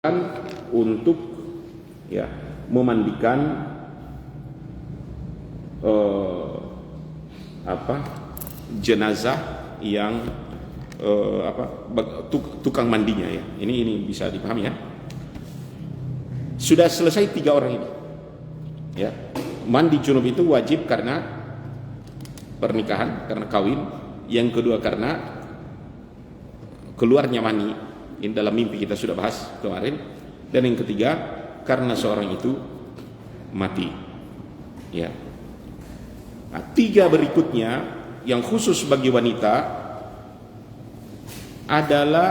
untuk memandikan jenazah yang tukang mandinya ya. Ini bisa dipahami ya. Sudah selesai 3 orang ini. Ya. Mandi junub itu wajib karena pernikahan, karena kawin. Yang kedua karena keluarnya mani. Ini dalam mimpi kita sudah bahas kemarin. Dan yang ketiga karena seorang itu mati. Ya. Nah, 3 berikutnya yang khusus bagi wanita adalah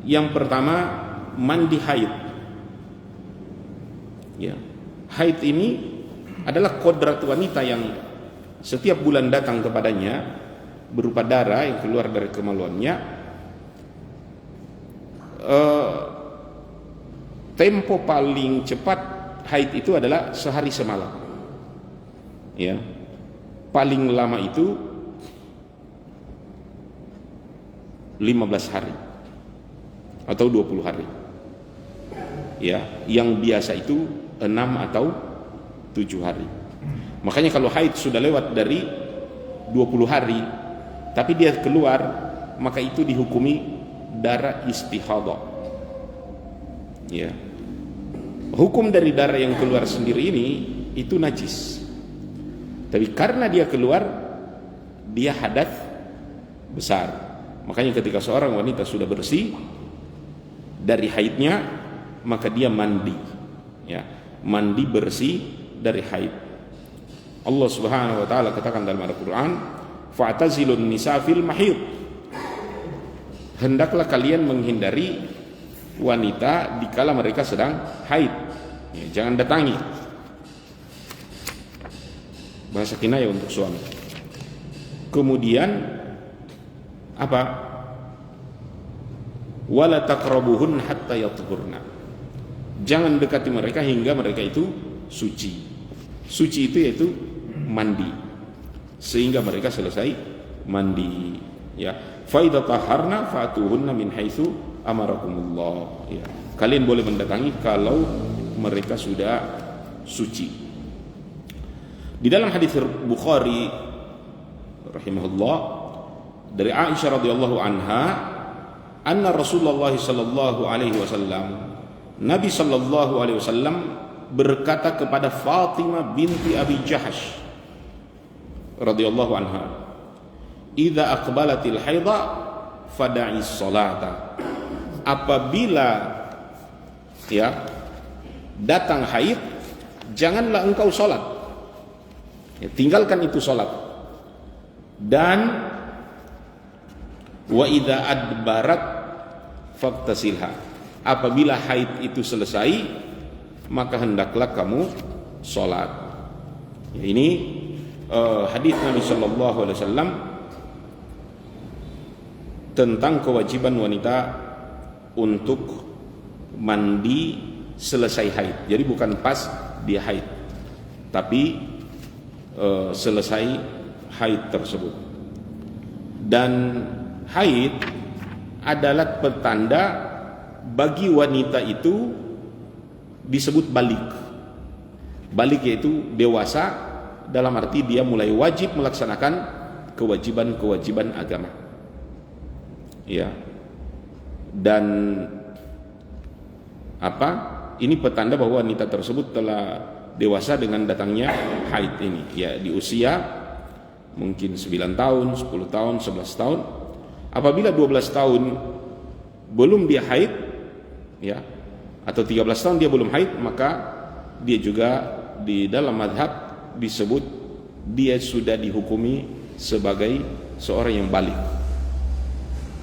yang pertama mandi haid. Ya. Haid ini adalah kodrat wanita yang setiap bulan datang kepadanya berupa darah yang keluar dari kemaluannya. Tempo paling cepat haid itu adalah sehari semalam. Ya. Paling lama itu 15 hari atau 20 hari. Ya, yang biasa itu 6 atau 7 hari. Makanya kalau haid sudah lewat dari 20 hari tapi dia keluar, maka itu dihukumi darah istihadah. Ya. Hukum dari darah yang keluar sendiri ini itu najis. Tapi karena dia keluar, dia hadas besar. Makanya ketika seorang wanita sudah bersih dari haidnya, maka dia mandi. Ya, mandi bersih dari haid. Allah Subhanahu wa taala katakan dalam Al-Qur'an, "Fa'tazilun nisa fil mahid." Hendaklah kalian menghindari wanita dikala mereka sedang haid. Ya, jangan datangi. Bahasa kinayah untuk suami. Kemudian apa? Wala taqrabuhun hatta yathurna. Jangan dekati mereka hingga mereka itu suci. Suci itu yaitu mandi. Sehingga mereka selesai mandi. Ya. Fa idza taharna fa'tuhunna min haitsu amarakumullah. Ya. Kalian boleh mendatangi kalau mereka sudah suci. Di dalam hadis Bukhari rahimahullah dari Aisyah radhiyallahu anha, anna Rasulullah sallallahu alaihi wasallam, Nabi sallallahu alaihi wasallam berkata kepada Fatimah binti Abi Jahash radhiyallahu anha, "Idza aqbalatil haidha fada'is salata." Apabila datang haid, janganlah engkau salat. Tinggalkan itu salat. Dan wa idza adbarat faqtasilha. Apabila haid itu selesai, maka hendaklah kamu salat. Ini hadis Nabi sallallahu alaihi wasallam tentang kewajiban wanita untuk mandi selesai haid. Jadi bukan pas dia haid, tapi selesai haid tersebut. Dan haid adalah petanda bagi wanita itu disebut balik. Balik yaitu dewasa, dalam arti dia mulai wajib melaksanakan kewajiban-kewajiban agama. Ya. Dan ini petanda bahwa wanita tersebut telah dewasa dengan datangnya haid ini. Ya, di usia mungkin 9 tahun, 10 tahun, 11 tahun. Apabila 12 tahun belum dia haid, ya, atau 13 tahun dia belum haid, maka dia juga di dalam mazhab disebut dia sudah dihukumi sebagai seorang yang balik.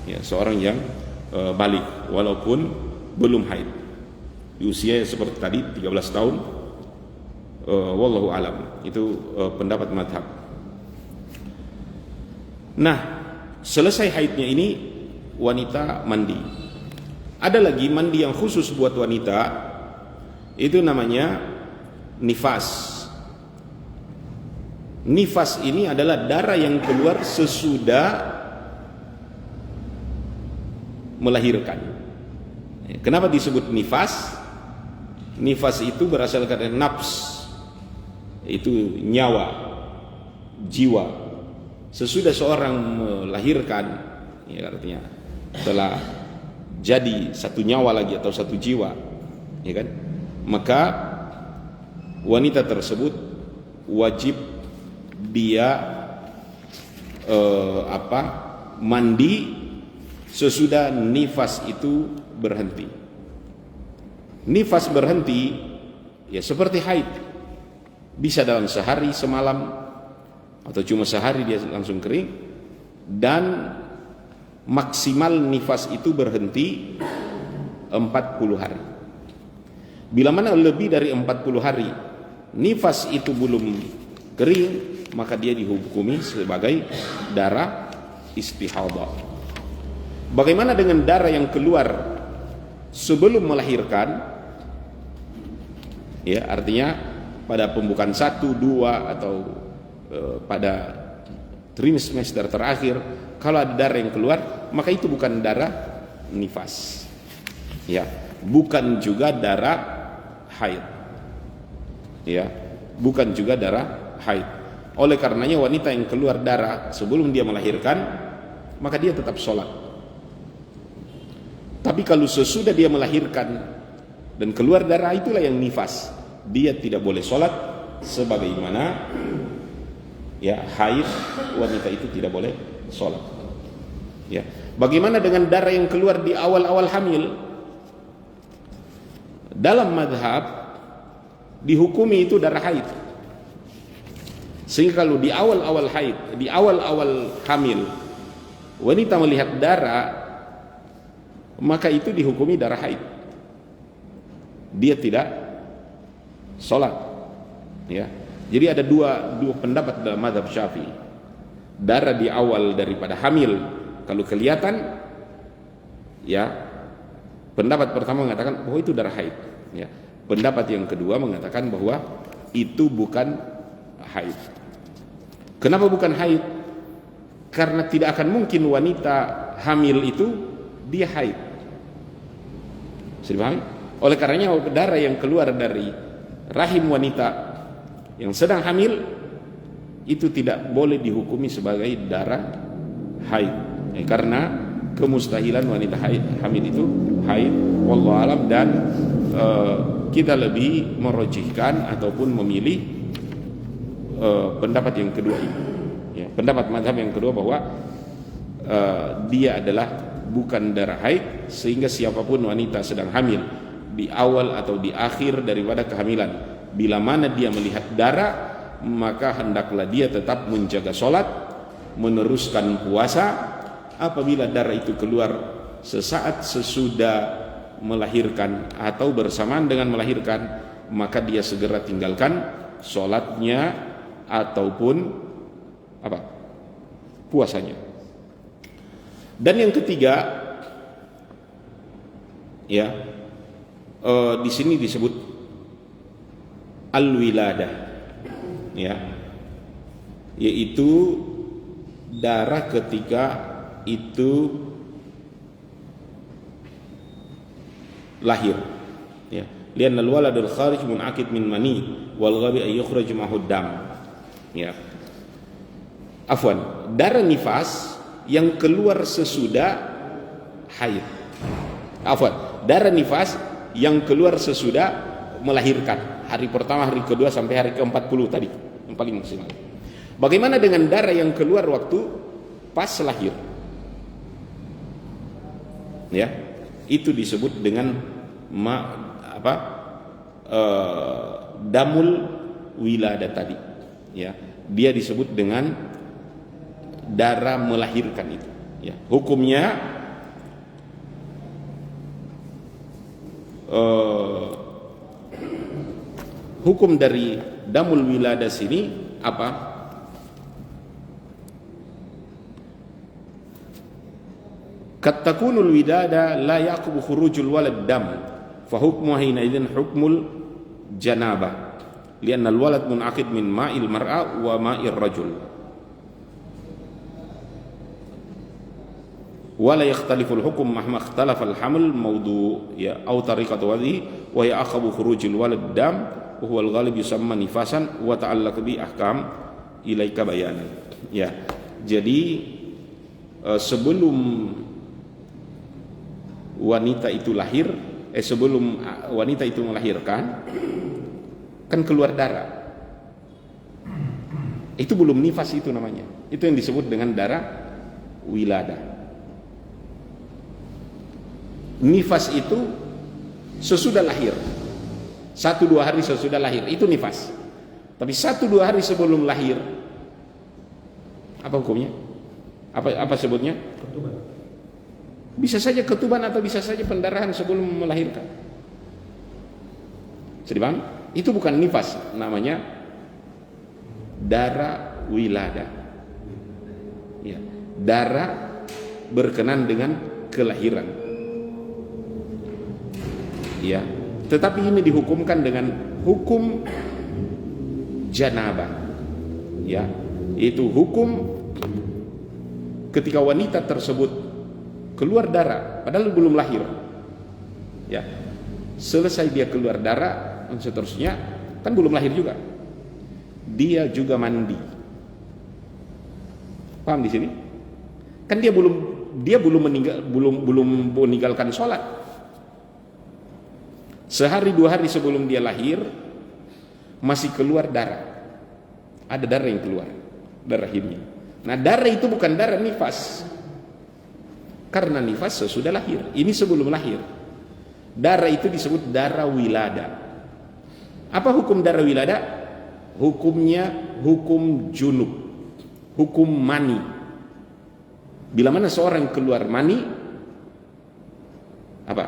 Ya, seorang yang balik walaupun belum haid. Di usia seperti tadi 13 tahun. Wallahu alam. Itu pendapat mazhab. Nah, selesai haidnya ini wanita mandi. Ada lagi mandi yang khusus buat wanita, itu namanya nifas. Nifas ini adalah darah yang keluar sesudah melahirkan. Kenapa disebut nifas? Nifas itu berasal dari nafs, itu nyawa, jiwa. Sesudah seorang melahirkan, ya artinya telah jadi satu nyawa lagi atau satu jiwa, ya kan? Maka wanita tersebut wajib dia mandi sesudah nifas itu berhenti. Nifas berhenti ya seperti haid, bisa dalam sehari semalam atau cuma sehari dia langsung kering, dan maksimal nifas itu berhenti 40 hari. Bila mana lebih dari 40 hari nifas itu belum kering, maka dia dihukumi sebagai darah istihadah. Bagaimana dengan darah yang keluar sebelum melahirkan? Ya, artinya pada pembukaan 1, 2 atau pada trimester terakhir, kalau ada darah yang keluar, maka itu bukan darah nifas. Ya, bukan juga darah haid. Ya, bukan juga darah haid. Oleh karenanya wanita yang keluar darah sebelum dia melahirkan, maka dia tetap sholat. Tapi kalau sesudah dia melahirkan dan keluar darah, itulah yang nifas, dia tidak boleh sholat sebagaimana ya haid, wanita itu tidak boleh sholat. Ya, bagaimana dengan darah yang keluar di awal-awal hamil? Dalam madhab dihukumi itu darah haid. Sehingga kalau di awal-awal haid, di awal-awal hamil, wanita melihat darah, maka itu dihukumi darah haid. Dia tidak sholat. Ya, jadi ada dua pendapat dalam mazhab Syafi'i. Darah di awal daripada hamil kalau kelihatan, ya, pendapat pertama mengatakan bahwa itu darah haid. Ya, pendapat yang kedua mengatakan bahwa itu bukan haid. Kenapa bukan haid? Karena tidak akan mungkin wanita hamil itu dia haid. Sudah dipahami? Oleh karenanya darah yang keluar dari rahim wanita yang sedang hamil itu tidak boleh dihukumi sebagai darah haid, karena kemustahilan wanita hamil itu haid. Wallahu alam. Dan kita lebih merojihkan ataupun memilih pendapat yang kedua ini, ya, pendapat mazhab yang kedua bahwa dia adalah bukan darah haid, sehingga siapapun wanita sedang hamil di awal atau di akhir daripada kehamilan, bila mana dia melihat darah, maka hendaklah dia tetap menjaga sholat, meneruskan puasa. Apabila darah itu keluar sesaat sesudah melahirkan atau bersamaan dengan melahirkan, maka dia segera tinggalkan sholatnya ataupun puasanya. Dan yang ketiga, ya, di sini disebut al-wiladah, ya, yaitu darah ketika itu lahir, ya. Lian al-waladul kharij munaqid min mani wal ghabi ay yukhraj ma'hu dam, ya. Afwan, darah nifas yang keluar sesudah haid. Afwan, darah nifas yang keluar sesudah melahirkan, hari pertama, hari kedua sampai hari ke-40 tadi, yang paling maksimal. Bagaimana dengan darah yang keluar waktu pas lahir? Ya, itu disebut dengan damul wiladah tadi, ya. Dia disebut dengan darah melahirkan itu, ya. Hukumnya hukum dari damul wiladah sini apa? Kattakunul widada la yaqubu khurujul walad dam fa hukmuhu hina idzin hukmul janabah lianna al walad munaqid min ma'il mar'a wa ma'ir rajul. wala yakhtaliful hukum mahma ikhtalafal haml mawdu ya au tariqatu wadhi wa ya akhabu khurujil walad dam wa huwa al-ghalib yusamma nifasan wa ta'allaq bi ahkam ilaika bayanan. Ya, jadi sebelum wanita itu lahir, sebelum wanita itu melahirkan kan keluar darah. Itu belum nifas, itu namanya. Itu yang disebut dengan darah wilada. Nifas itu sesudah lahir, 1-2 hari sesudah lahir, itu nifas. Tapi 1-2 hari sebelum lahir, apa hukumnya? Apa sebutnya? Ketuban. Bisa saja ketuban atau bisa saja pendarahan sebelum melahirkan. Jadi bang, itu bukan nifas, namanya darah wilada. Ya, darah berkenan dengan kelahiran. Ya, tetapi ini dihukumkan dengan hukum janabah. Ya, itu hukum ketika wanita tersebut keluar darah padahal belum lahir. Ya, selesai dia keluar darah dan seterusnya, kan belum lahir juga. Dia juga mandi. Paham di sini? Kan dia belum meninggalkan sholat. Sehari 2 hari sebelum dia lahir masih keluar darah. Ada darah yang keluar, darah hamil. Nah, darah itu bukan darah nifas. Karena nifas sesudah lahir. Ini sebelum lahir. Darah itu disebut darah wilada. Apa hukum darah wilada? Hukumnya hukum junub, hukum mani. Bila mana seorang keluar mani, apa?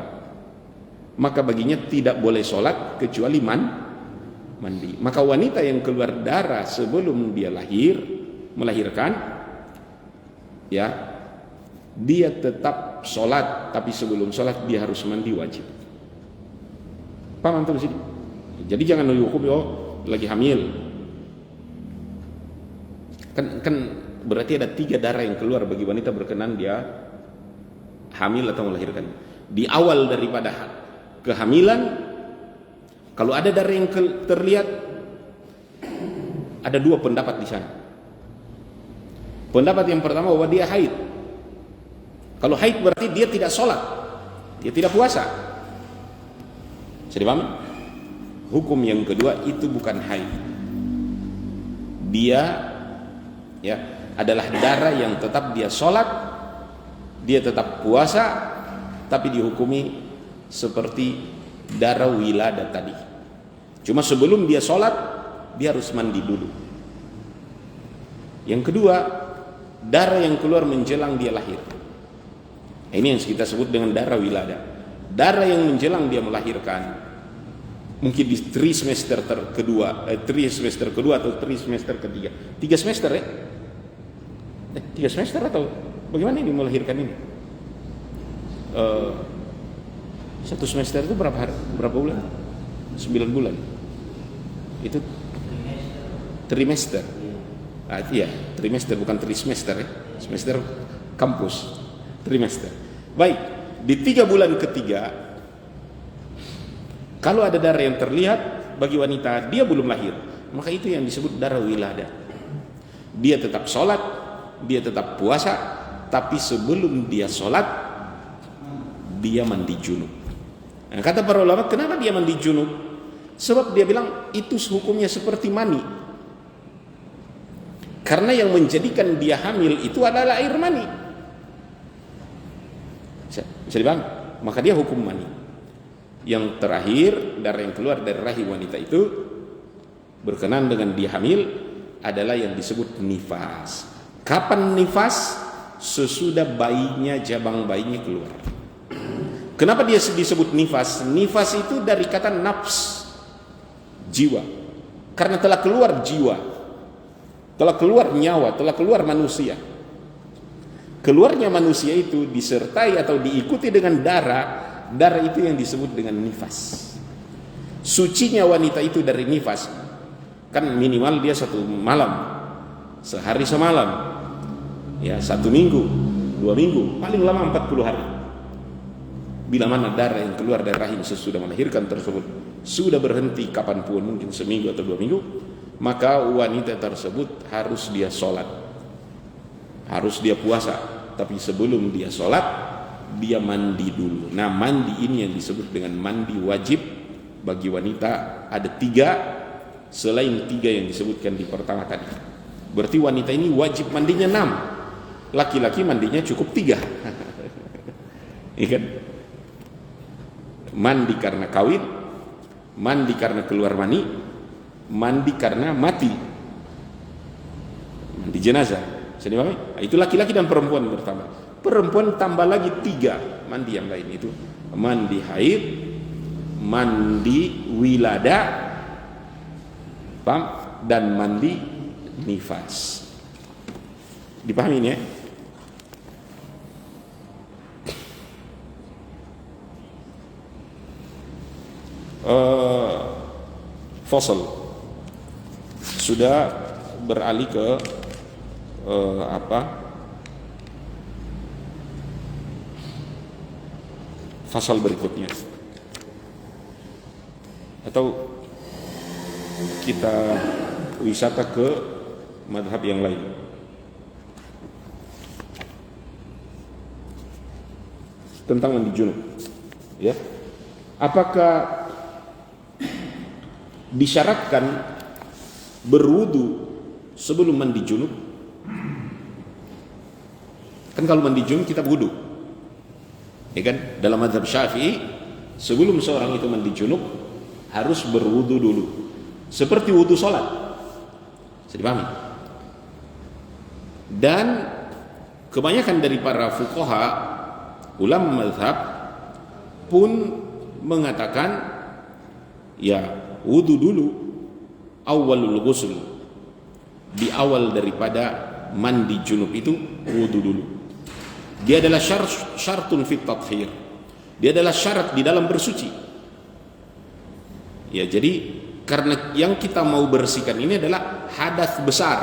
Maka baginya tidak boleh sholat kecuali mandi. Maka wanita yang keluar darah sebelum dia melahirkan, ya, dia tetap sholat, tapi sebelum sholat dia harus mandi wajib. Paham antum sini? Jadi jangan dihukum lagi hamil. Kan berarti ada 3 darah yang keluar bagi wanita berkenan dia hamil atau melahirkan. Di awal daripada kehamilan, kalau ada darah yang terlihat, ada 2 pendapat di sana. Pendapat yang pertama bahwa dia haid. Kalau haid berarti dia tidak sholat, dia tidak puasa. Jadi paham? Hukum yang kedua itu bukan haid. Dia ya adalah darah yang tetap dia sholat, dia tetap puasa, tapi dihukumi seperti darah wilada tadi. Cuma sebelum dia sholat, dia harus mandi dulu. Yang kedua, darah yang keluar menjelang dia lahir. Ini yang kita sebut dengan darah wilada. Darah yang menjelang dia melahirkan, mungkin di 3 semester kedua atau 3 semester ketiga. 3 semester ya? 3 semester atau bagaimana ini melahirkan ini? 1 semester itu berapa bulan? 9 bulan. Itu trimester. Iya, trimester bukan trimester ya. Semester kampus. Trimester. Baik, di 3 bulan ketiga, kalau ada darah yang terlihat bagi wanita, dia belum lahir, maka itu yang disebut darah wilada. Dia tetap sholat, dia tetap puasa, tapi sebelum dia sholat, dia mandi junub. Nah, kata para ulama, kenapa dia mandi junub? Sebab dia bilang itu hukumnya seperti mani. Karena yang menjadikan dia hamil itu adalah air mani. Bisa dipahami? Maka dia hukum mani. Yang terakhir, darah yang keluar dari rahim wanita itu berkenan dengan dia hamil adalah yang disebut nifas. Kapan nifas? Sesudah bayinya, jabang bayinya keluar. Kenapa dia disebut nifas? Nifas itu dari kata nafs, jiwa. Karena telah keluar jiwa, telah keluar nyawa, telah keluar manusia. Keluarnya manusia itu disertai atau diikuti dengan darah. Darah itu yang disebut dengan nifas. Sucinya wanita itu dari nifas, kan minimal dia 1 malam, sehari semalam, ya 1 minggu. 2 minggu, paling lama 40 hari. Bila mana darah yang keluar dari rahim sesudah melahirkan tersebut sudah berhenti kapanpun, mungkin seminggu atau 2 minggu, maka wanita tersebut harus dia sholat, harus dia puasa. Tapi sebelum dia sholat, dia mandi dulu. Nah, mandi ini yang disebut dengan mandi wajib bagi wanita. Ada 3 selain 3 yang disebutkan di pertama tadi. Berarti wanita ini wajib mandinya 6, laki-laki mandinya cukup 3. Iya kan? Mandi karena kawin, mandi karena keluar mani, mandi karena mati, mandi jenazah. Saya dipahami? Itu laki-laki dan perempuan bertambah. Perempuan tambah lagi 3 mandi yang lain, itu mandi haid, mandi wilada, paham? Dan mandi nifas. Dipahami ini ya? Fasal sudah beralih ke fasal berikutnya, atau kita wisata ke madhab yang lain. Tentang mandi junub, ya, apakah disyaratkan berwudu sebelum mandi junub? Kan kalau mandi junub kita wudu, ya kan? Dalam mazhab Syafi'i, sebelum seorang itu mandi junub harus berwudu dulu, seperti wudu sholat. Bisa dipahami? Dan kebanyakan dari para fuqaha, ulama mazhab pun mengatakan, ya, wudu dulu, awalul ghusl, di awal daripada mandi junub itu wudu dulu. Dia adalah syartun fit tathhir, dia adalah syarat di dalam bersuci. Ya, jadi karena yang kita mau bersihkan ini adalah hadas besar.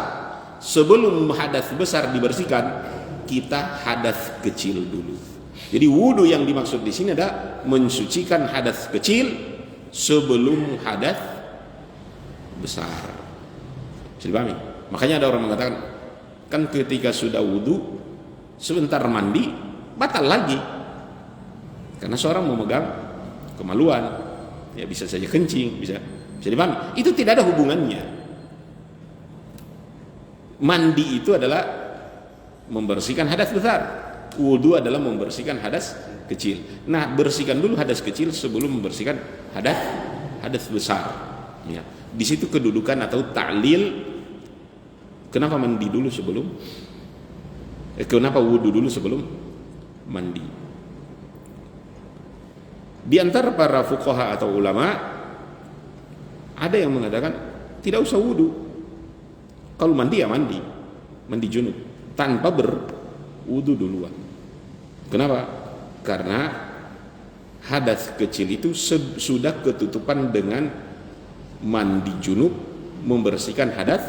Sebelum hadas besar dibersihkan, kita hadas kecil dulu. Jadi wudu yang dimaksud di sini adalah mensucikan hadas kecil sebelum hadas besar. Bisa dipahami? Makanya ada orang mengatakan, kan ketika sudah wudu sebentar mandi batal lagi, karena seorang memegang kemaluan, ya bisa saja kencing, bisa dipahami. Itu tidak ada hubungannya. Mandi itu adalah membersihkan hadas besar, wudu adalah membersihkan hadas kecil. Nah, bersihkan dulu hadas kecil sebelum membersihkan hadas besar. Ya. Di situ kedudukan atau ta'lil. Kenapa mandi dulu sebelum? Kenapa wudu dulu sebelum mandi? Di antara para fuqaha atau ulama, ada yang mengatakan tidak usah wudu. Kalau mandi ya mandi junub tanpa berwudu duluan. Kenapa? Karena hadas kecil itu sudah ketutupan dengan mandi junub, membersihkan hadas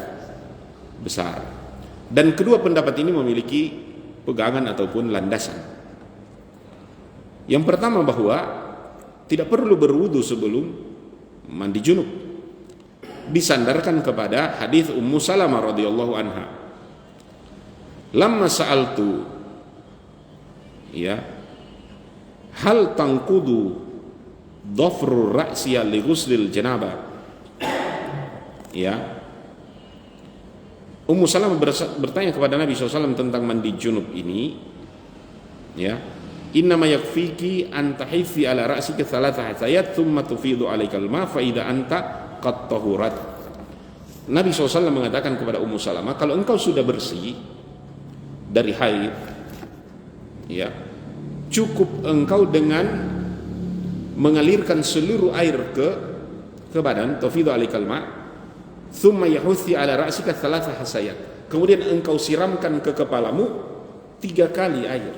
besar. Dan kedua pendapat ini memiliki pegangan ataupun landasan. Yang pertama, bahwa tidak perlu berwudu sebelum mandi junub, disandarkan kepada hadis Ummu Salamah radhiyallahu anha. Lamma sa'altu, ya, hal tangkudu dhafrur ra'siya li ghuslil janabah, ya, Ummu Salamah bertanya kepada Nabi SAW tentang mandi junub ini, ya, innama yakfiki an tahiffi ala ra'sika thalatha hasayat thumma tufidu alaikal ma fa idza anta qad tahurat. Nabi SAW mengatakan kepada Ummu Salamah, kalau engkau sudah bersih dari haid, ya, cukup engkau dengan mengalirkan seluruh air ke badan, tufidu alaikal ma, thumma yahuthi ala ra'sika thalatha hasayat, kemudian engkau siramkan ke kepalamu 3 kali air.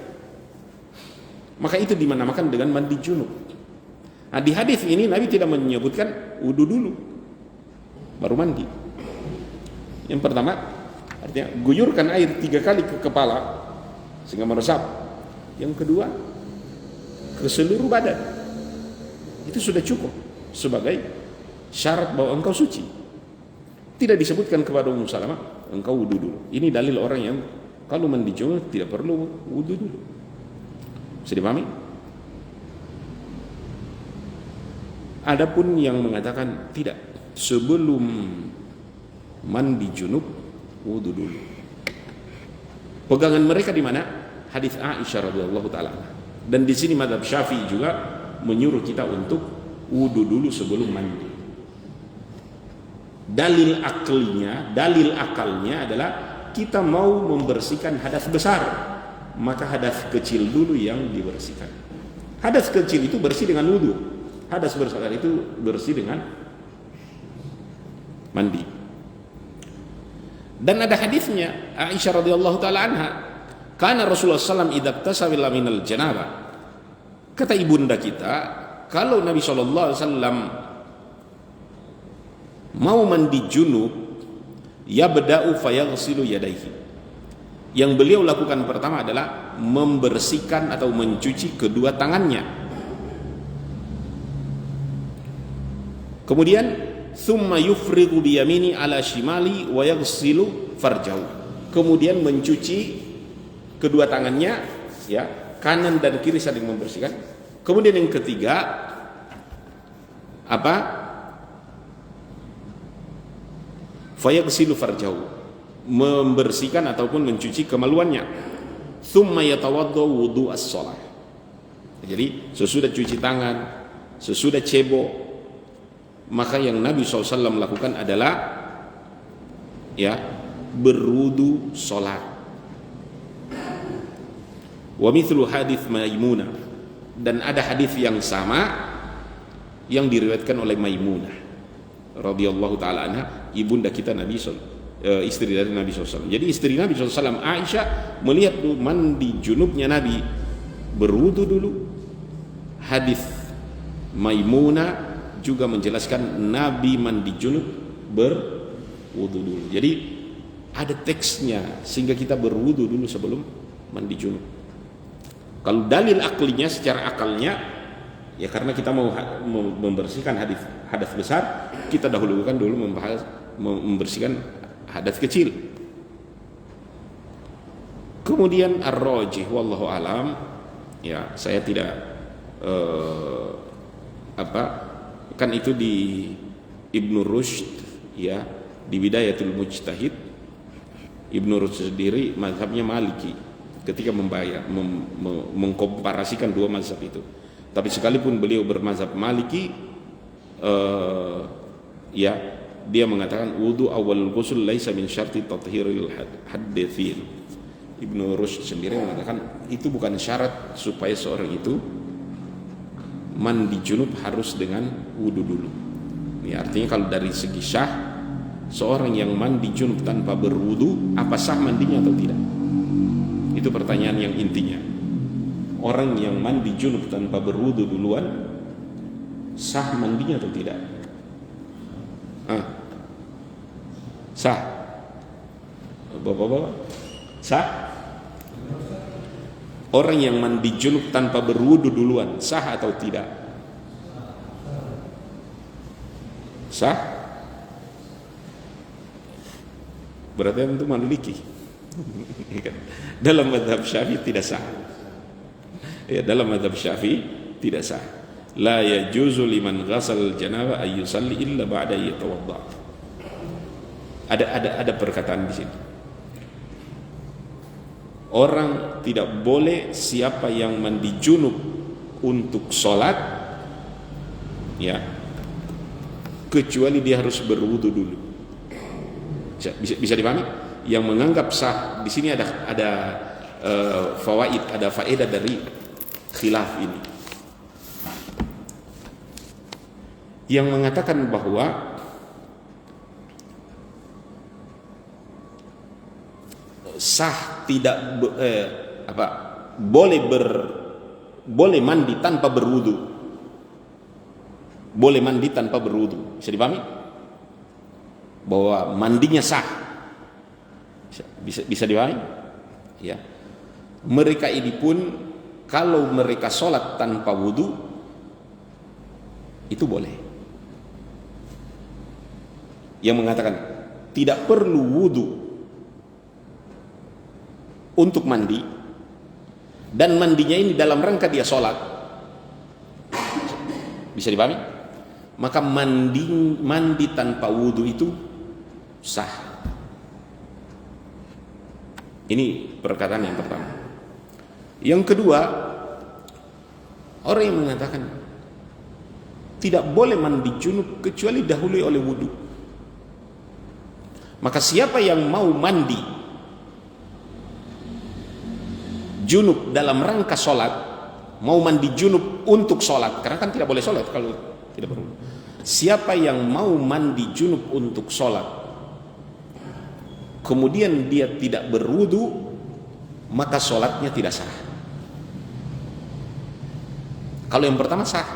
Maka itu dinamakan dengan mandi junub. Nah, di hadis ini Nabi tidak menyebutkan wudu dulu baru mandi. Yang pertama, artinya guyurkan air 3 kali ke kepala, sehingga meresap. Yang kedua, ke seluruh badan. Itu sudah cukup sebagai syarat bahwa engkau suci. Tidak disebutkan kepada Ummu Salamah, engkau wudu dulu. Ini dalil orang yang kalau mandi junub tidak perlu wudu dulu. Bisa dipahami? Adapun yang mengatakan tidak, sebelum mandi junub wudu dulu. Pegangan mereka di mana? Hadis Aisyah radhiyallahu taala. Dan di sini mazhab Syafi'i juga menyuruh kita untuk wudu dulu sebelum mandi. Dalil akalnya adalah kita mau membersihkan hadas besar, maka hadas kecil dulu yang dibersihkan. Hadas kecil itu bersih dengan wudu, hadas besar itu bersih dengan mandi. Dan ada hadisnya Aisyah radhiyallahu taala anha, karena Rasulullah SAW idza tasawila minal janabah. Kata ibunda kita, kalau Nabi sallallahu alaihi wasallam mau mandi junub, yabda'u fayaghsilu yadayhi. Yang beliau lakukan pertama adalah membersihkan atau mencuci kedua tangannya. Kemudian thumma yufrigu biyamini ala shimali wa yaghsilu farjahu. Kemudian mencuci kedua tangannya, ya, kanan dan kiri saling membersihkan. Kemudian yang ketiga apa? Fayaghsilu farjahu, membersihkan ataupun mencuci kemaluannya. Thumma yatawaddu wudu as-shalah. Jadi sesudah cuci tangan, sesudah cebok, maka yang Nabi SAW lakukan adalah ya berwudu sholat. Wa mithlu hadits Maimunah, dan ada hadis yang sama yang diriwayatkan oleh Maimunah radhiyallahu taala anha, ibunda kita Nabi istri dari Nabi SAW. Jadi istri Nabi SAW Aisyah melihat mandi junubnya Nabi, berwudu dulu. Hadis Maimunah juga menjelaskan Nabi mandi junub berwudu dulu. Jadi ada teksnya sehingga kita berwudu dulu sebelum mandi junub. Kalau dalil aklinya, secara akalnya, ya karena kita mau membersihkan hadas besar, kita dahulukan dulu membersihkan hadas kecil. Kemudian ar-rajih wallahu alam, ya saya tidak kan itu di Ibnu Rushd, ya, di Bidayatul Mujtahid. Ibnu Rushd sendiri mazhabnya Maliki ketika mengkomparasikan dua mazhab itu. Tapi sekalipun beliau bermazhab Maliki, ya, dia mengatakan wudu awal ghusl laisa min syarti tathhiril hadatsin. Ibnu Rushd sendiri mengatakan itu bukan syarat supaya seorang itu mandi junub harus dengan wudu dulu. Ini artinya kalau dari segi sah, seorang yang mandi junub tanpa berwudu, apa sah mandinya atau tidak? Itu pertanyaan yang intinya. Orang yang mandi junub tanpa berwudu duluan, sah mandinya atau tidak? Sah? Bapak-bapak, sah? Orang yang mandi junub tanpa berwudu duluan, sah atau tidak? Sah? Berarti itu maliki. Dalam mazhab Syafi'i tidak sah. Ya, dalam mazhab Syafi'i tidak sah. La yajuzu liman ghasal janabah ay yusalli illa ba'da yatawadda. Ada perkataan di sini. Orang tidak boleh siapa yang mandi junub untuk sholat, ya, kecuali dia harus berwudu dulu. Bisa dipahami? Yang menganggap sah di sini ada fawaid, ada faedah dari khilaf ini. Yang mengatakan bahwa sah tidak boleh mandi tanpa berwudu. Boleh mandi tanpa berwudu. Bisa dipahami? Bahwa mandinya sah. Bisa dipahami? Ya. mereka ini pun kalau mereka sholat tanpa wudu itu boleh. Yang mengatakan tidak perlu wudu untuk mandi, dan mandinya ini dalam rangka dia sholat, bisa dipahami? Maka mandi tanpa wudu itu sah. Ini perkataan yang pertama. Yang kedua, orang yang mengatakan tidak boleh mandi junub kecuali dahului oleh wudu. Maka siapa yang mau mandi junub dalam rangka sholat, mau mandi junub untuk sholat, karena kan tidak boleh sholat kalau tidak berwudu. Siapa yang mau mandi junub untuk sholat, kemudian dia tidak berwudu, maka sholatnya tidak sah. Kalau yang pertama sah,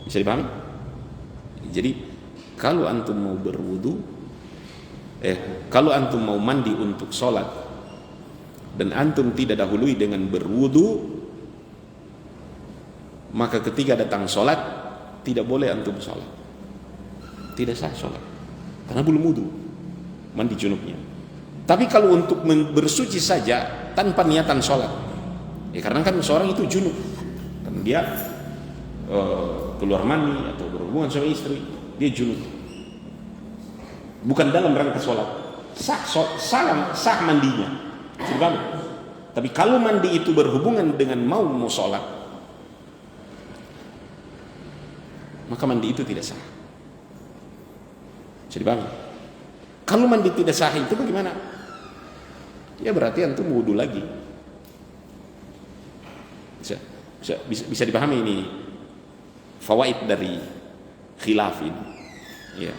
bisa dipahami? Jadi kalau antum mau berwudu, kalau antum mau mandi untuk sholat dan antum tidak dahului dengan berwudu, maka ketika datang sholat tidak boleh antum sholat, tidak sah sholat karena belum wudu, mandi junubnya. Tapi kalau untuk bersuci saja tanpa niatan sholat, karena kan seorang itu junub, kan dia keluar mandi atau berhubungan sama istri, dia junub, bukan dalam rangka sholat, sah mandinya. Tapi kalau mandi itu berhubungan dengan mau sholat, maka mandi itu tidak sah. Jadi bang, kalau mandi tidak sah itu bagaimana? Ya berarti antum wudu lagi. Bisa dipahami ini fawaid dari khilaf ini. Ya.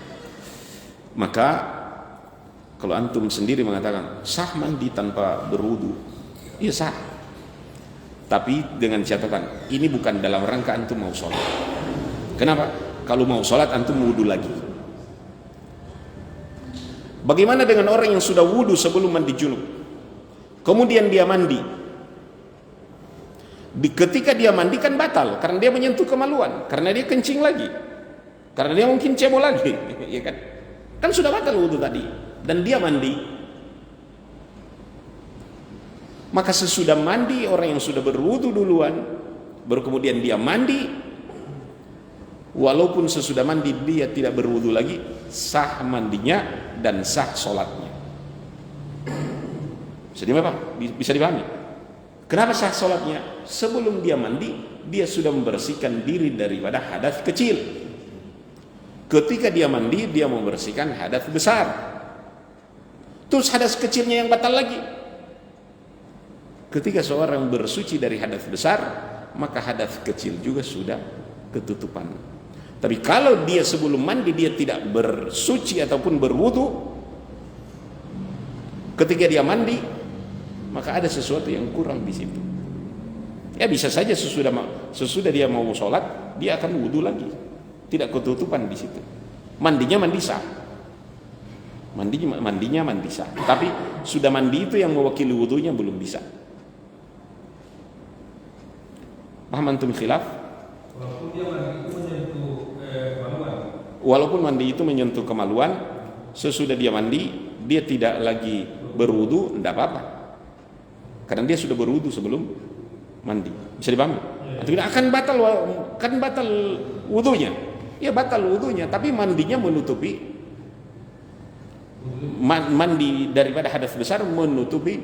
Maka kalau antum sendiri mengatakan sah mandi tanpa berwudu, ya sah. Tapi dengan catatan ini bukan dalam rangka antum mau sholat. Kenapa? Kalau mau sholat antum wudu lagi. Bagaimana dengan orang yang sudah wudu sebelum mandi junub, kemudian dia mandi? Ketika dia mandi kan batal karena dia menyentuh kemaluan, karena dia kencing lagi, karena dia mungkin cebol lagi, ya kan? Kan sudah batal wudu tadi dan dia mandi. Maka sesudah mandi, orang yang sudah berwudu duluan baru kemudian dia mandi, walaupun sesudah mandi dia tidak berwudu lagi, sah mandinya dan sah sholatnya. Bisa dipahami? Kenapa sah sholatnya? Sebelum dia mandi, dia sudah membersihkan diri daripada hadas kecil. Ketika dia mandi, dia membersihkan hadas besar. Terus hadas kecilnya yang batal lagi. Ketika seorang bersuci dari hadas besar, maka hadas kecil juga sudah ketutupan. Tapi kalau dia sebelum mandi dia tidak bersuci ataupun berwudu, ketika dia mandi, maka ada sesuatu yang kurang di situ. Ya bisa saja sesudah dia mau sholat, dia akan wudu lagi, tidak ketutupan di situ. Mandinya mandi sah, mandinya mandi sah. Tapi sudah mandi itu yang mewakili wudunya belum bisa. Paham antum khilaf? Walaupun mandi itu menyentuh kemaluan, sesudah dia mandi dia tidak lagi berwudu, tidak apa-apa, karena dia sudah berwudu sebelum mandi. Bisa dipahami? Tidak akan batal wudunya. Ya batal wudunya, tapi mandinya menutupi, mandi daripada hadas besar menutupi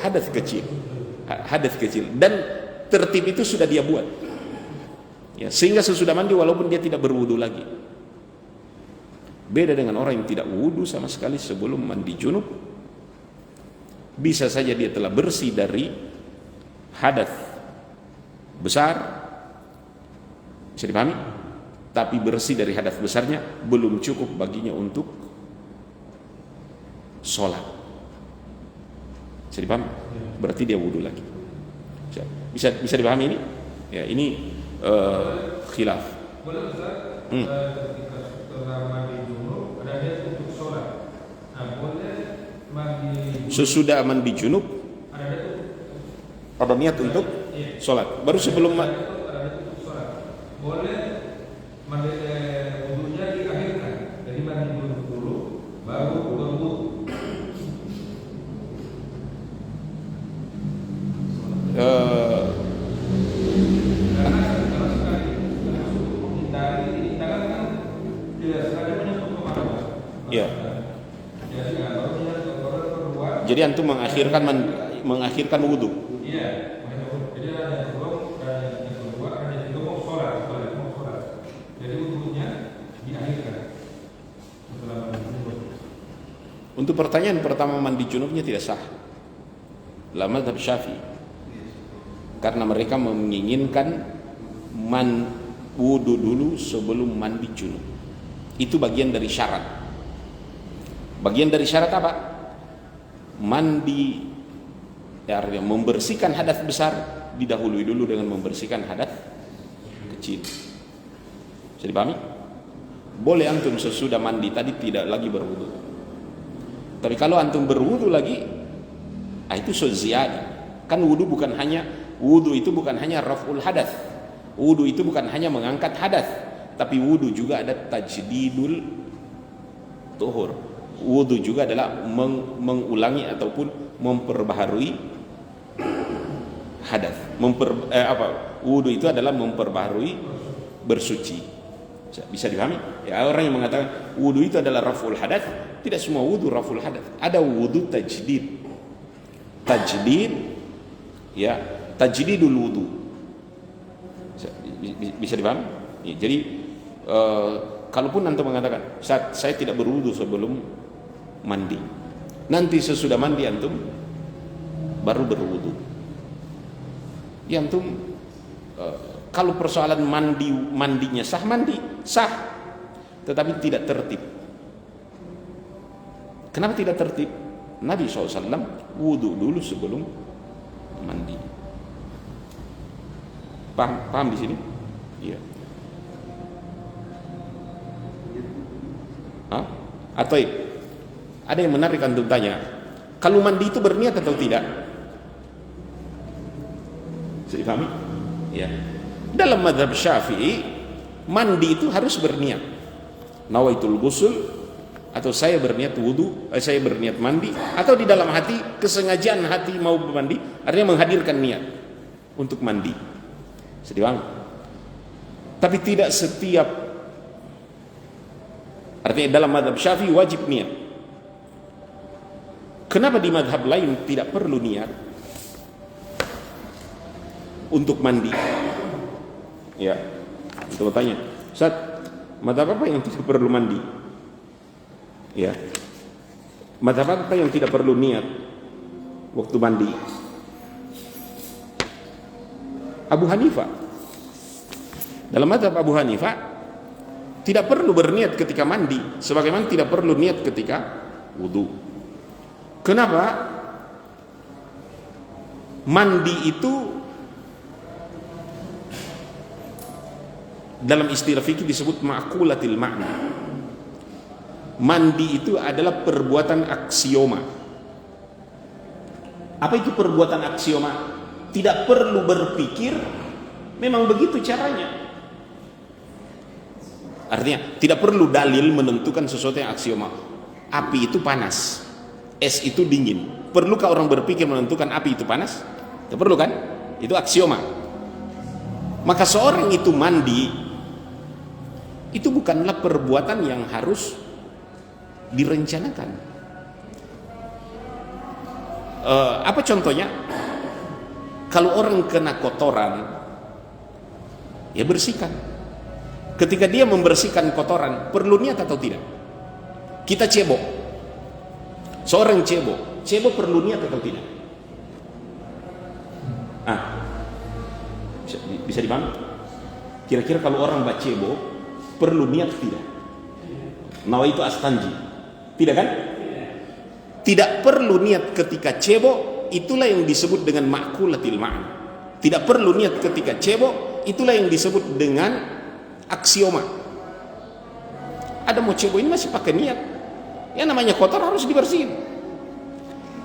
hadas kecil, dan tertib itu sudah dia buat. Ya, sehingga sesudah mandi walaupun dia tidak berwudu lagi. Beda dengan orang yang tidak wudu sama sekali sebelum mandi junub. Bisa saja dia telah bersih dari hadas besar, bisa dipahami? Tapi bersih dari hadas besarnya belum cukup baginya untuk sholat. Bisa dipahami? Berarti dia wudu lagi. Bisa dipahami ini? Ya, ini khilaf. Boleh Ustaz, ketika setelah mandi junub ada niat untuk sholat. Nah, boleh Sesudah mandi junub ada niat untuk sholat. Baru sebelum boleh mandi wudunya diakhirkan. Jadi mandi junub dulu baru berwudu. Ya. Jadi antum mengakhirkan wudu. Iya. Jadi ada yang kedua, ada yang mau sholat. Jadi wudunya diakhirkan. Untuk pertanyaan pertama, mandi junubnya tidak sah. La mazhab Syafi'i. Karena mereka menginginkan wudu dulu sebelum mandi junub. Itu bagian dari syarat. Bagian dari syarat apa? Mandi, ya, artinya membersihkan hadas besar didahului dulu dengan membersihkan hadas kecil. Bisa dipahami? Boleh antum sesudah mandi tadi tidak lagi berwudu. Tapi kalau antum berwudu lagi, itu ziyadah. Kan wudu itu bukan hanya raf'ul hadas. Wudu itu bukan hanya mengangkat hadas, tapi wudu juga ada tajdidul tuhur. Wudu juga adalah mengulangi ataupun memperbaharui hadas. Wudu itu adalah memperbaharui bersuci. Bisa dipahami? Ya, orang yang mengatakan wudu itu adalah raf'ul hadas, tidak semua wudu raf'ul hadas. Ada wudu tajdid. Tajdid, ya, tajdidul wudu. Bisa dipahami? Ya, jadi kalaupun antum mengatakan saya tidak berwudu sebelum mandi, nanti sesudah mandi antum baru berwudu, ya antum kalau persoalan mandinya mandi sah, tetapi tidak tertib. Kenapa tidak tertib? Nabi SAW wudu dulu sebelum mandi. Paham di sini? Iya. Atau ada yang menarik antum tanya, kalau mandi itu berniat atau tidak? Bisa dipahami? Ya. Dalam mazhab Syafi'i, mandi itu harus berniat. Nawaitul ghusl, atau saya berniat wudu, saya berniat mandi, atau di dalam hati kesengajaan hati mau mandi, artinya menghadirkan niat untuk mandi. Bisa dipahami? Tapi tidak setiap, artinya dalam mazhab Syafi'i wajib niat. Kenapa di mazhab lain tidak perlu niat untuk mandi? Ya, itu bertanya, Ustaz, mazhab apa yang tidak perlu mandi? Ya, mazhab apa yang tidak perlu niat waktu mandi? Abu Hanifah. Dalam mazhab Abu Hanifah tidak perlu berniat ketika mandi, sebagaimana tidak perlu niat ketika wudu. Kenapa? Mandi itu dalam istilah fikih disebut ma'kulatil ma'na. Mandi itu adalah perbuatan aksioma. Apa itu perbuatan aksioma? Tidak perlu berpikir, memang begitu caranya. Artinya tidak perlu dalil menentukan sesuatu yang aksioma. Api itu panas, es itu dingin. Perlukah orang berpikir menentukan api itu panas? Tidak perlu kan? Itu aksioma. Maka seorang itu mandi, itu bukanlah perbuatan yang harus direncanakan. Apa contohnya? Kalau orang kena kotoran, ya bersihkan. Ketika dia membersihkan kotoran, perlu niat atau tidak? Kita cebok, seorang cebok perlu niat atau tidak? Bisa dipahami? Kira-kira kalau orang cebok perlu niat tidak? Nawa itu astanji, tidak kan? Tidak perlu niat ketika cebok, itulah yang disebut dengan ma'kulatil ma'an. Tidak perlu niat ketika cebok, itulah yang disebut dengan aksioma. Ada mau cebok ini masih pakai niat, ya namanya kotor harus dibersihin.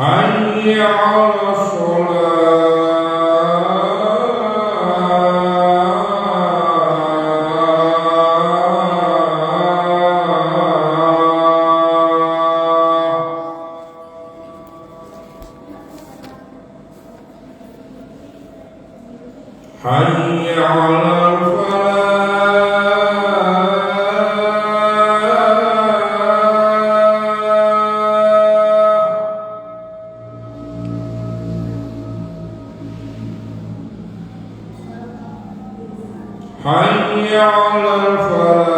حي على الصلاة حي على الفلاح حي على الفلاح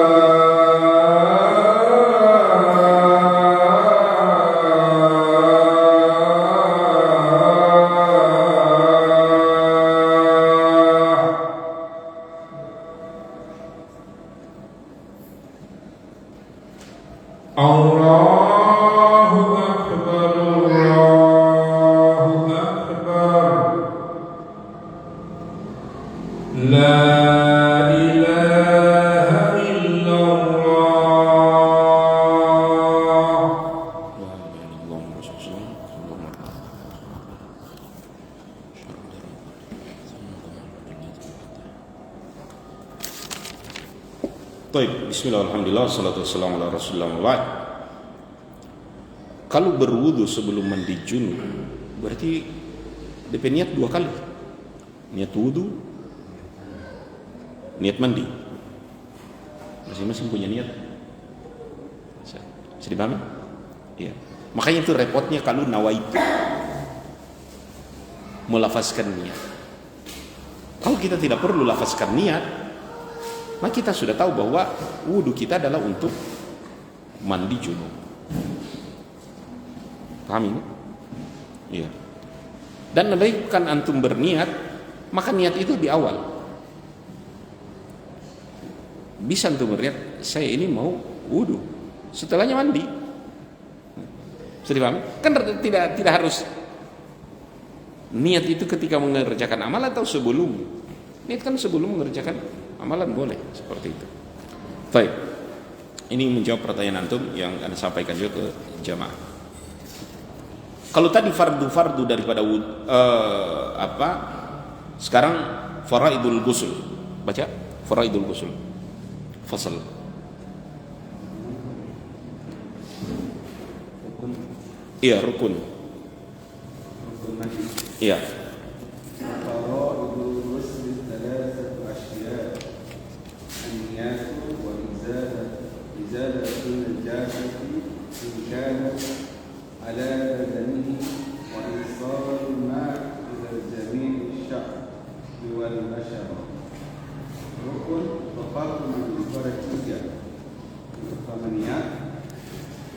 الله أكبر الله أكبر لا إله إلا الله. Baik, bismillah, alhamdulillah, salatu wassalamu ala rasulillah wa ba'd. Kalau berwudu sebelum mandi junub, berarti DP niat 2 kali. Niat wudu, niat mandi. Masing-masing punya niat. Bisa dipahami? Iya. Makanya itu repotnya kalau nawaitu melafazkan niat. Kalau kita tidak perlu lafazkan niat, maka kita sudah tahu bahwa wudu kita adalah untuk mandi junub. Paham ini? Iya. Dan andaikan antum berniat, maka niat itu di awal. Bisa antum berniat, saya ini mau wudu, setelahnya mandi. Bisa dipahami? Kan tidak harus niat itu ketika mengerjakan amal atau sebelum. Niat kan sebelum mengerjakan amalan boleh seperti itu. Baik. Ini menjawab pertanyaan antum yang Anda sampaikan juga ke jamaah. Kalau tadi fardu-fardu daripada sekarang faraidul ghusl. Baca faraidul ghusl. Fasal. Iya, rukun. Iya. على بدنه وإيصال الماء إلى جميع الشعر والبشرة ركن وفرض من فرق tiga niat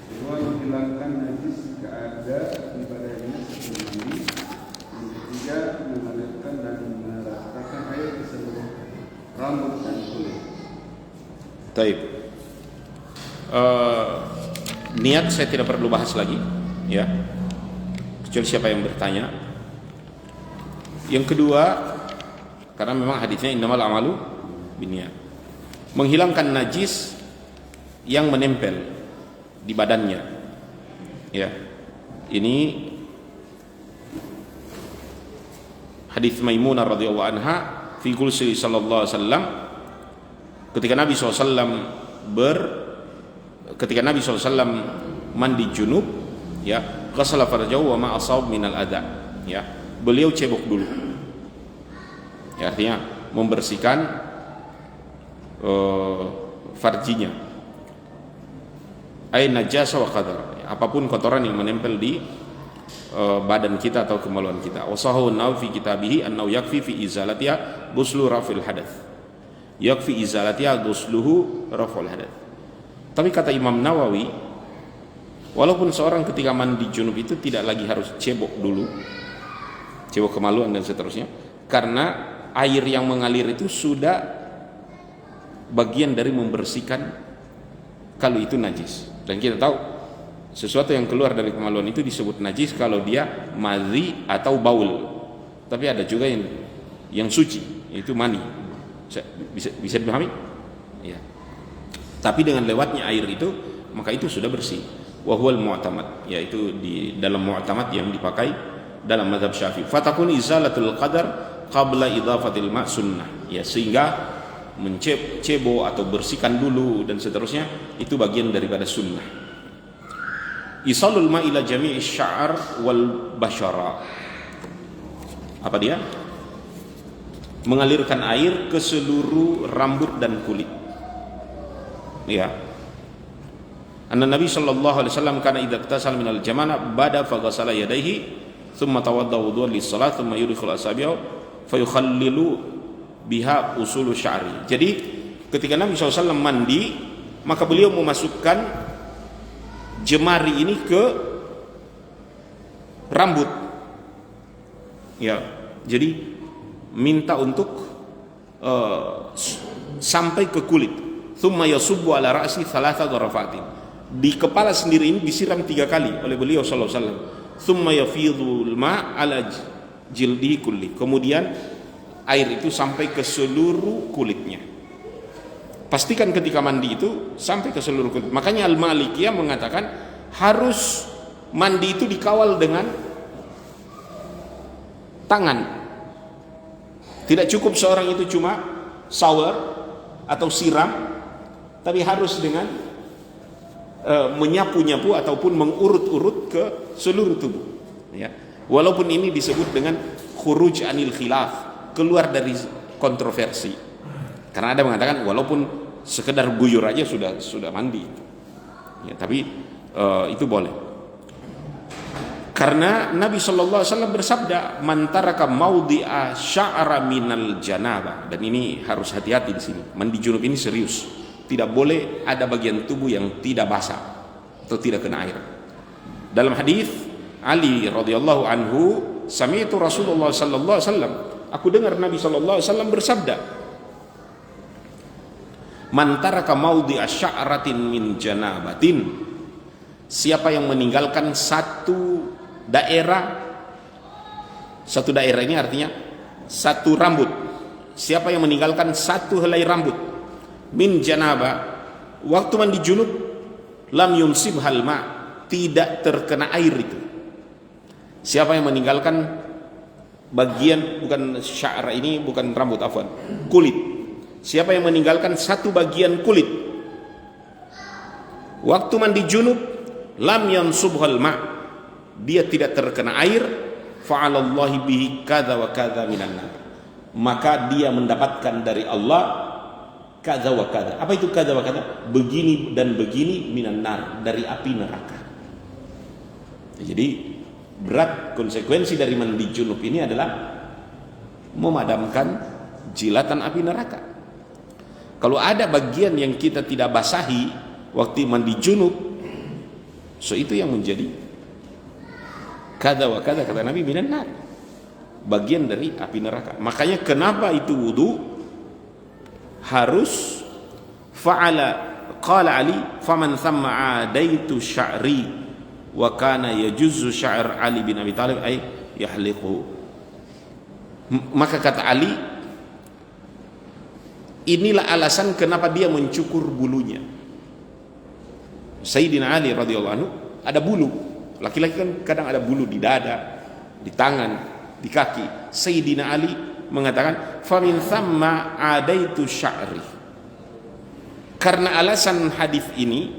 kedua menghilangkan najis jika ada di badannya sebelum mandi yang ketiga mengalirkan dan meratakan air di seluruh rambut dan kulit. Taib. Niat saya tidak perlu bahas lagi, ya, kecuali siapa yang bertanya. Yang kedua, karena memang hadisnya innamal a'malu binniyat, menghilangkan najis yang menempel di badannya, ya. Ini hadis Maimunah radhiyallahu anha fi qulsi sallallahu alaihi wasallam, ketika Nabi SAW mandi junub, ya, ghasala farjahu wa ma asab minal adha, ya, beliau cebok dulu, ya, artinya membersihkan farjinya, ay najasa wa qadar, apapun kotoran yang menempel di badan kita atau kemaluan kita. Wasahu an-Nawawi fi kitabihi annahu yakfi fi izalatiha ghuslu rafil hadath, yakfi izalatiha ghusluhu raful hadath. Tapi kata Imam Nawawi, walaupun seorang ketika mandi junub itu tidak lagi harus cebok dulu, cebok kemaluan dan seterusnya, karena air yang mengalir itu sudah bagian dari membersihkan kalau itu najis. Dan kita tahu sesuatu yang keluar dari kemaluan itu disebut najis kalau dia madhi atau baul. Tapi ada juga yang suci, yaitu mani. Bisa dipahami? Ya. Tapi dengan lewatnya air itu, maka itu sudah bersih. wa huwal mu'tamad, yaitu di dalam mu'tamad yang dipakai dalam mazhab Syafi'i. Fatakun izalatul qadar qabla idhafatil ma' sunnah, ya, sehingga mencebo atau bersihkan dulu dan seterusnya itu bagian daripada sunnah. Isalul ma ila jami'i sya'ar wal basyara, apa dia? Mengalirkan air ke seluruh rambut dan kulit, ya. Anna Nabi sallallahu alaihi wasallam kana idza iktasal minal jamana bada fa ghasala yadayhi thumma tawadda wudu'an lis-salat thumma yudkhil asabi'ahu fayukhallilu biha usulu sya'ri. Jadi ketika Nabi SAW mandi, maka beliau memasukkan jemari ini ke rambut, ya. Jadi minta untuk sampai ke kulit. Thumma yasubbu ala ra'si thalatha dharafatin. Di kepala sendiri ini disiram 3 kali oleh beliau sallallahu alaihi wasallam. Thumma yafidhul ma' ala jildihi kulli. Kemudian air itu sampai ke seluruh kulitnya. Pastikan ketika mandi itu sampai ke seluruh kulit. Makanya Al-Malikiyah mengatakan harus mandi itu dikawal dengan tangan. Tidak cukup seorang itu cuma shower atau siram, tapi harus dengan menyapu-nyapu ataupun mengurut-urut ke seluruh tubuh, ya. Walaupun ini disebut dengan khuruj anil khilaf, keluar dari kontroversi. Karena ada mengatakan walaupun sekedar guyur aja sudah mandi, ya, tapi itu boleh. Karena Nabi sallallahu alaihi wasallam bersabda, "Man taraka maudhi'a sya'ra minal janabah." Dan ini harus hati-hati di sini. Mandi junub ini serius. Tidak boleh ada bagian tubuh yang tidak basah atau tidak kena air. Dalam hadis Ali radhiyallahu anhu, "Sami'tu Rasulullah sallallahu alaihi wasallam." Aku dengar Nabi sallallahu alaihi wasallam bersabda, "Man taraka maudhi'a sya'ratin min janabatin." Siapa yang meninggalkan satu daerah ini artinya satu rambut. Siapa yang meninggalkan satu helai rambut min janabah, waktu mandi junub, lam yumsibhal ma, tidak terkena air itu. Siapa yang meninggalkan bagian, bukan sya'ra ini bukan rambut, afwan, kulit. Siapa yang meninggalkan satu bagian kulit waktu mandi junub, lam yansubhal ma, dia tidak terkena air, fa'alallahi bihi kadza wa kadza minan nar, maka dia mendapatkan dari Allah kadza wa kadza. Apa itu kadza wa kadza? Begini dan begini minan nar, dari api neraka. Jadi berat konsekuensi dari mandi junub ini adalah memadamkan jilatan api neraka. Kalau ada bagian yang kita tidak basahi waktu mandi junub, so itu yang menjadi kada wa kada, kata Nabi, minan nar, bagian dari api neraka. Makanya kenapa itu wudu harus fa'ala, qala Ali, faman thamma adaitu sya'ri wa kana yajuzzu sya'r Ali bin Abi Thalib ay yahliquhu. Maka kata Ali, inilah alasan kenapa dia mencukur bulunya. Sayyidina Ali radhiyallahu anhu ada bulu. Laki-laki kan kadang ada bulu di dada, di tangan, di kaki. Sayyidina Ali mengatakan, "Famin thamma adaitu sya'ri." Karena alasan hadis ini,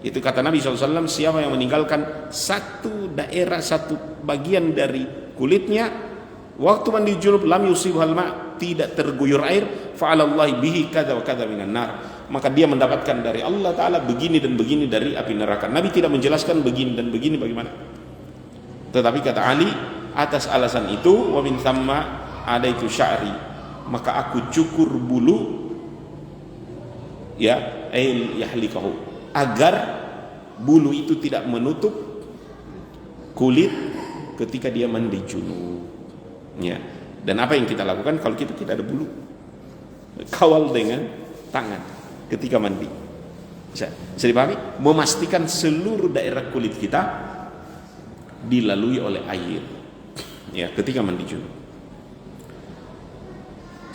itu kata Nabi SAW, siapa yang meninggalkan satu daerah, satu bagian dari kulitnya waktu mandi junub, lam yusibhal ma, tidak terguyur air, fa'alallahi bihi kadza wa kadza minan nar, maka dia mendapatkan dari Allah Ta'ala begini dan begini dari api neraka. Nabi tidak menjelaskan begini dan begini bagaimana, tetapi kata Ali, atas alasan itu, wa min thamma adaitu sya'ri, maka aku cukur bulu, ya, ail yahlikahu, agar bulu itu tidak menutup kulit ketika dia mandi junub, ya. Dan apa yang kita lakukan kalau kita tidak ada bulu? Kawal dengan tangan ketika mandi. Bisa dipahami? Memastikan seluruh daerah kulit kita dilalui oleh air, ya, ketika mandi junub.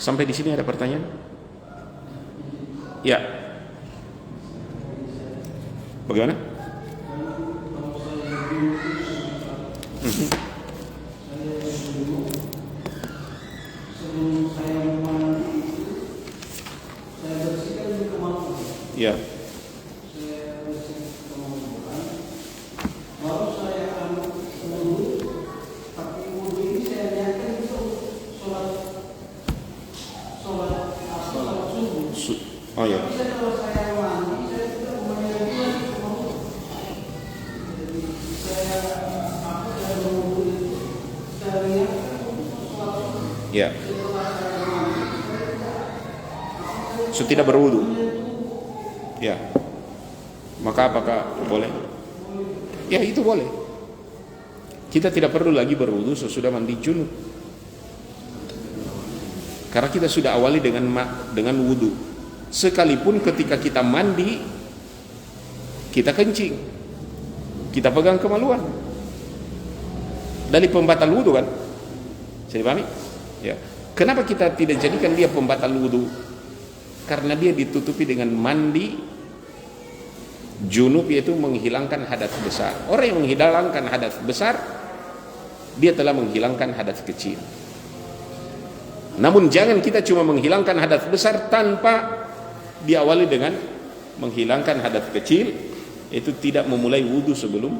Sampai di sini ada pertanyaan? Ya. Bagaimana? Sebelum saya mandi itu, saya bersihkan di kemampuan. Ya. Saya bersihkan kemampuan. Baru saya wudhu. Tapi wudhu ini saya niatkan untuk sholat subuh. Oh ya. Tapi kalau saya mandi, saya tidak menyediakan kemampuan. Jadi saya berwudhu itu, saya niatkan untuk sholat subuh. Ya. So tidak berwudu. Ya. Maka apakah boleh? Ya, itu boleh. Kita tidak perlu lagi berwudu sesudah mandi junub. Karena kita sudah awali dengan wudu. Sekalipun ketika kita mandi kita kencing, kita pegang kemaluan. Dari pembatal wudu kan? Saya dipahami? Ya. Kenapa kita tidak jadikan dia pembatal wudu? Karena dia ditutupi dengan mandi junub, yaitu menghilangkan hadas besar. Orang yang menghilangkan hadas besar, dia telah menghilangkan hadas kecil. Namun jangan kita cuma menghilangkan hadas besar tanpa diawali dengan menghilangkan hadas kecil, itu tidak memulai wudu sebelum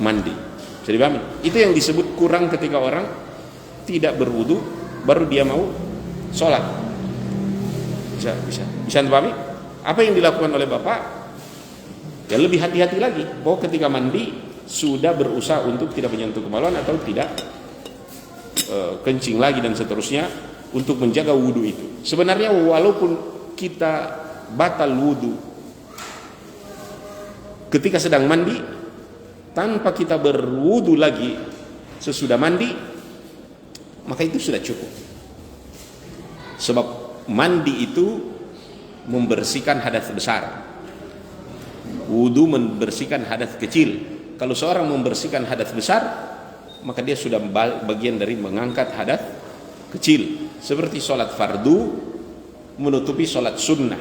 mandi. Jadi paham? Itu yang disebut kurang ketika orang tidak berwudu baru dia mau sholat. Bisa dipahami? Apa yang dilakukan oleh Bapak? Ya lebih hati-hati lagi bahwa ketika mandi sudah berusaha untuk tidak menyentuh kemaluan atau tidak kencing lagi dan seterusnya untuk menjaga wudu itu. Sebenarnya walaupun kita batal wudu ketika sedang mandi, tanpa kita berwudu lagi sesudah mandi, maka itu sudah cukup. Sebab mandi itu membersihkan hadas besar, wudu membersihkan hadas kecil. Kalau seorang membersihkan hadas besar, maka dia sudah bagian dari mengangkat hadas kecil. Seperti sholat fardu menutupi sholat sunnah.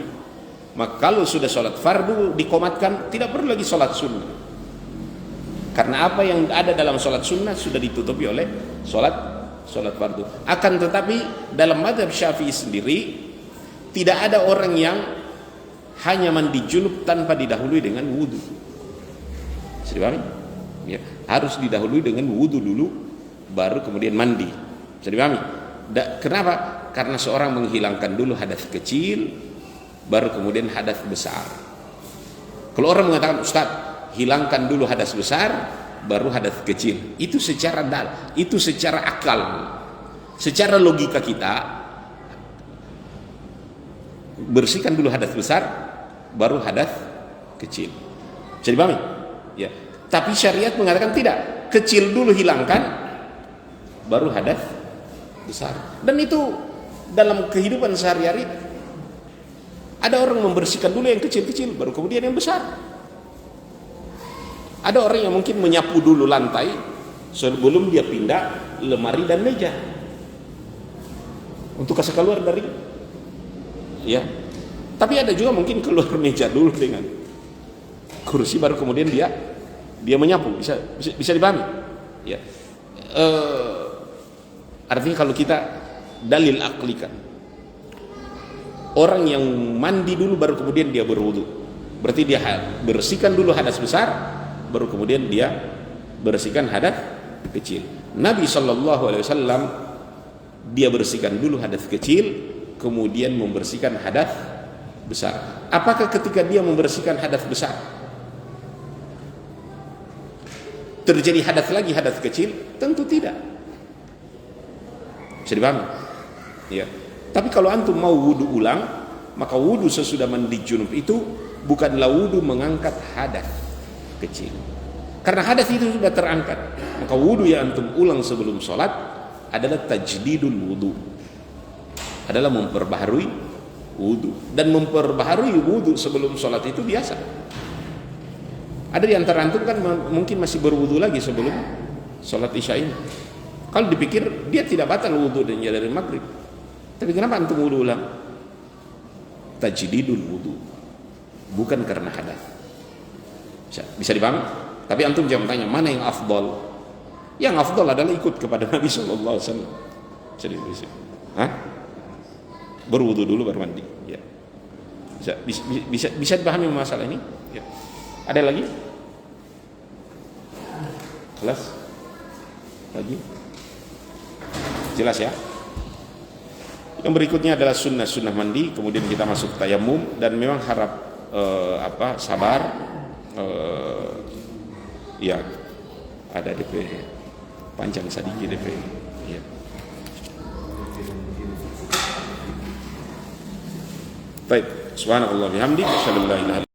Maka kalau sudah sholat fardu dikomatkan, tidak perlu lagi sholat sunnah. Karena apa yang ada dalam sholat sunnah sudah ditutupi oleh sholat fardu. Akan tetapi dalam mazhab Syafi'i sendiri tidak ada orang yang hanya mandi junub tanpa didahului dengan wudu. Jadi ya, harus didahului dengan wudu dulu baru kemudian mandi. Jadi kenapa? Karena seorang menghilangkan dulu hadas kecil baru kemudian hadas besar. Kalau orang mengatakan, Ustaz, hilangkan dulu hadas besar baru hadas kecil, itu secara itu secara akal, secara logika kita, bersihkan dulu hadas besar baru hadas kecil. Jadi pahami? Ya. Tapi syariat mengatakan tidak, kecil dulu hilangkan baru hadas besar. Dan itu dalam kehidupan sehari-hari ada orang membersihkan dulu yang kecil-kecil baru kemudian yang besar. Ada orang yang mungkin menyapu dulu lantai sebelum dia pindah lemari dan meja untuk kasih keluar dari, ya. Tapi ada juga mungkin keluar meja dulu dengan kursi baru kemudian dia menyapu. Bisa dipahami, ya. Artinya kalau kita dalil aklikan, orang yang mandi dulu baru kemudian dia berwudu, berarti dia bersihkan dulu hadas besar baru kemudian dia bersihkan hadas kecil. Nabi SAW dia bersihkan dulu hadas kecil kemudian membersihkan hadas besar. Apakah ketika dia membersihkan hadas besar terjadi hadas lagi hadas kecil? Tentu tidak. Bisa dipahami? Ya. Tapi kalau antum mau wudu ulang, maka wudu sesudah mandi junub itu bukanlah wudu mengangkat hadas kecil. Karena hadas itu sudah terangkat. Maka wudu yang antum ulang sebelum sholat adalah tajdidul wudu, adalah memperbaharui wudu. Dan memperbaharui wudu sebelum sholat itu biasa. Ada di antara antum kan mungkin masih berwudu lagi sebelum sholat isya ini. Kalau dipikir dia tidak batal wudu dan dari maghrib. Tapi kenapa antum wudu ulang? Tajdidul wudu, bukan karena hadas. Bisa dipahami? Tapi antum jangan tanya mana yang afdal. Yang afdal adalah ikut kepada Nabi sallallahu alaihi wasallam. Jadi hah? Berwudu dulu baru mandi. Ya. Bisa dipahami masalah ini? Ya. Ada lagi? Kelas? Lagi? Jelas ya? Yang berikutnya adalah sunnah mandi, kemudian kita masuk tayamum, dan memang harap sabar. Ya, ada DP panjang sedikit DP. Ya. Baik, subhanallah bihamdi, asyhadu an la ilaha